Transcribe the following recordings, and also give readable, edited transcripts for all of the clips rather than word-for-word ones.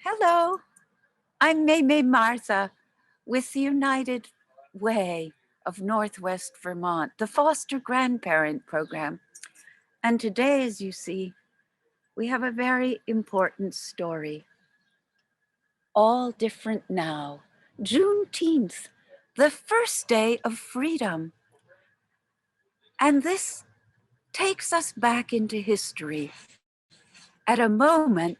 Hello, I'm Maymay Martha with the United Way of Northwest Vermont, the Foster Grandparent Program. And today, as you see, we have a very important story. All different now. Juneteenth, the first day of freedom. And this takes us back into history at a moment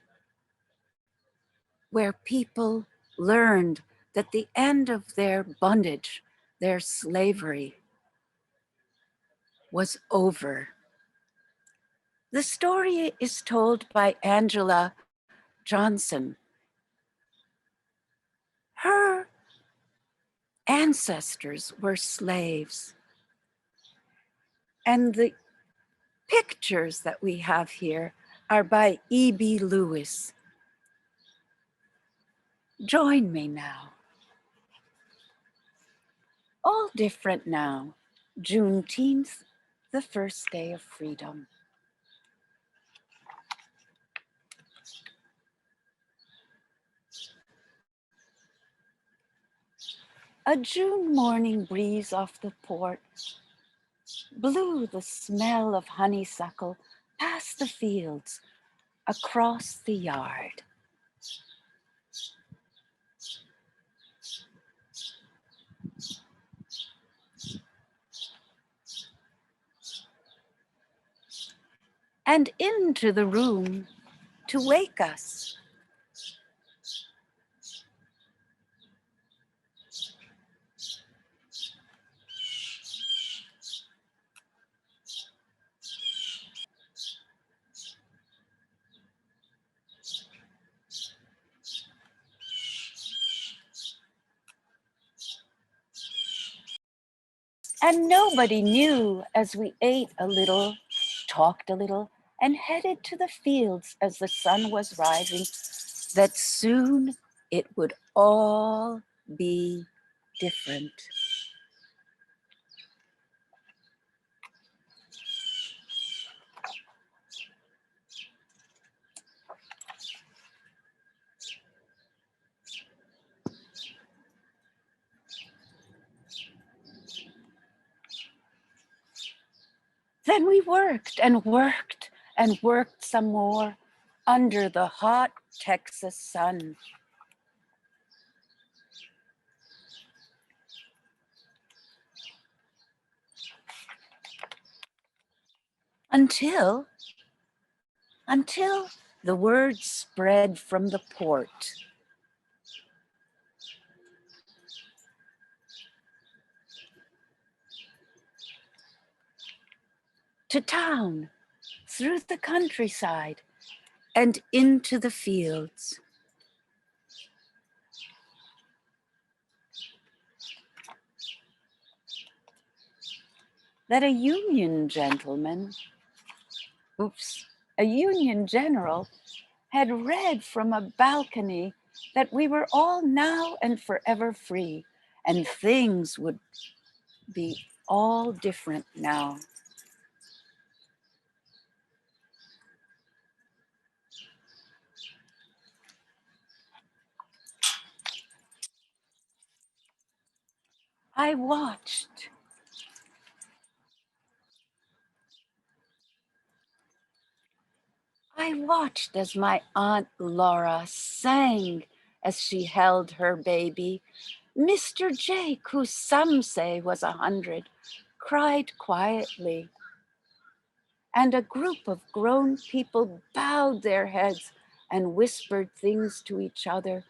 where people learned that the end of their bondage, their slavery, was over. The story is told by Angela Johnson. Her ancestors were slaves. And the pictures that we have here are by E.B. Lewis. Join me now. All different now. Juneteenth, the first day of freedom. A June morning breeze off the port blew the smell of honeysuckle past the fields, across the yard. And into the room to wake us. And nobody knew as we ate a little, talked a little, and headed to the fields as the sun was rising, that soon it would all be different. Then we worked and worked and worked some more under the hot Texas sun. Until the word spread from the port. To town, through the countryside, and into the fields. That a Union general had read from a balcony that we were all now and forever free, and things would be all different now. I watched. I watched as my Aunt Laura sang as she held her baby. Mr. Jake, who some say was 100, cried quietly. And a group of grown people bowed their heads and whispered things to each other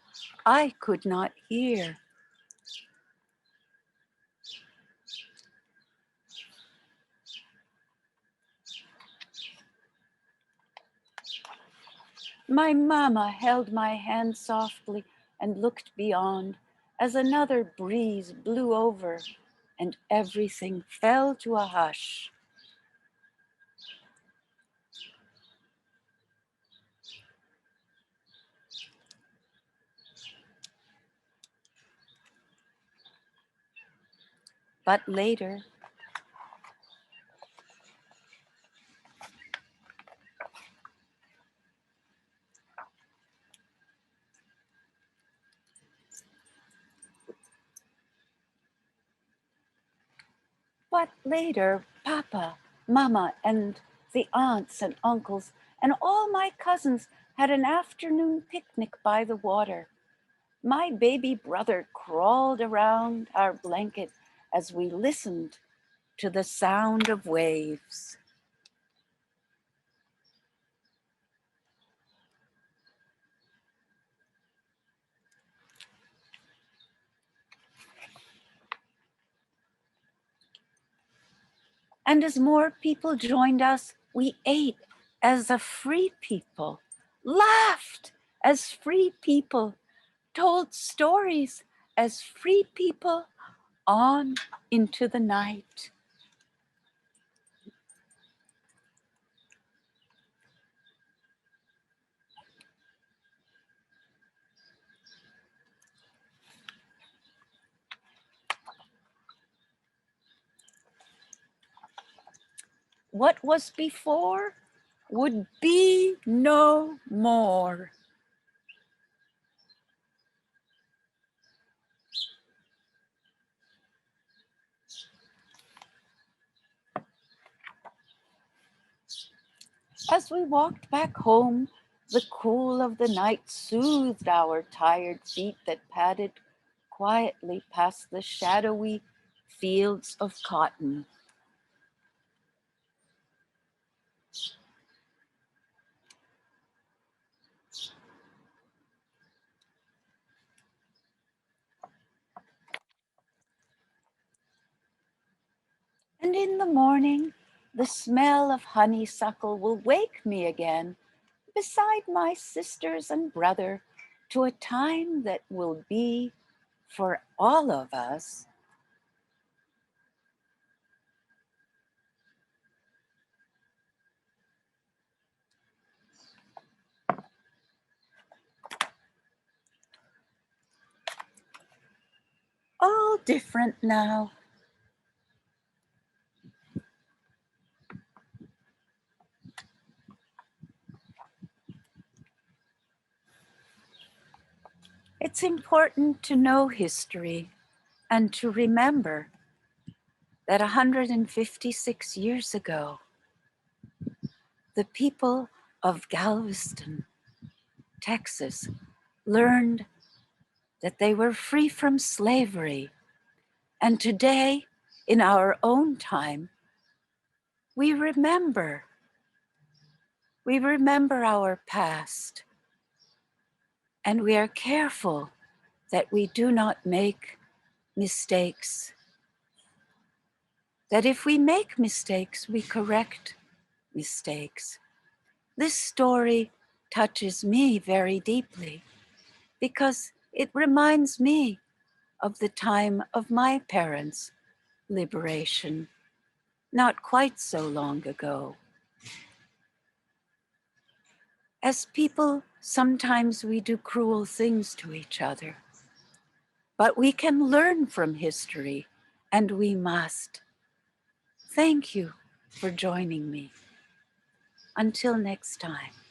I could not hear. My mama held my hand softly and looked beyond as another breeze blew over and everything fell to a hush. But later, that later, Papa, Mama, and the aunts and uncles and all my cousins had an afternoon picnic by the water. My baby brother crawled around our blanket as we listened to the sound of waves. And as more people joined us, we ate as a free people, laughed as free people, told stories as free people on into the night. What was before would be no more. As we walked back home, the cool of the night soothed our tired feet that padded quietly past the shadowy fields of cotton. And in the morning, the smell of honeysuckle will wake me again beside my sisters and brother to a time that will be for all of us. All different now. It's important to know history and to remember that 156 years ago, the people of Galveston, Texas, learned that they were free from slavery. And today, in our own time, we remember our past, and we are careful that we do not make mistakes. That if we make mistakes, we correct mistakes. This story touches me very deeply because it reminds me of the time of my parents' liberation, not quite so long ago. As people, sometimes we do cruel things to each other, but we can learn from history, and we must. Thank you for joining me. Until next time.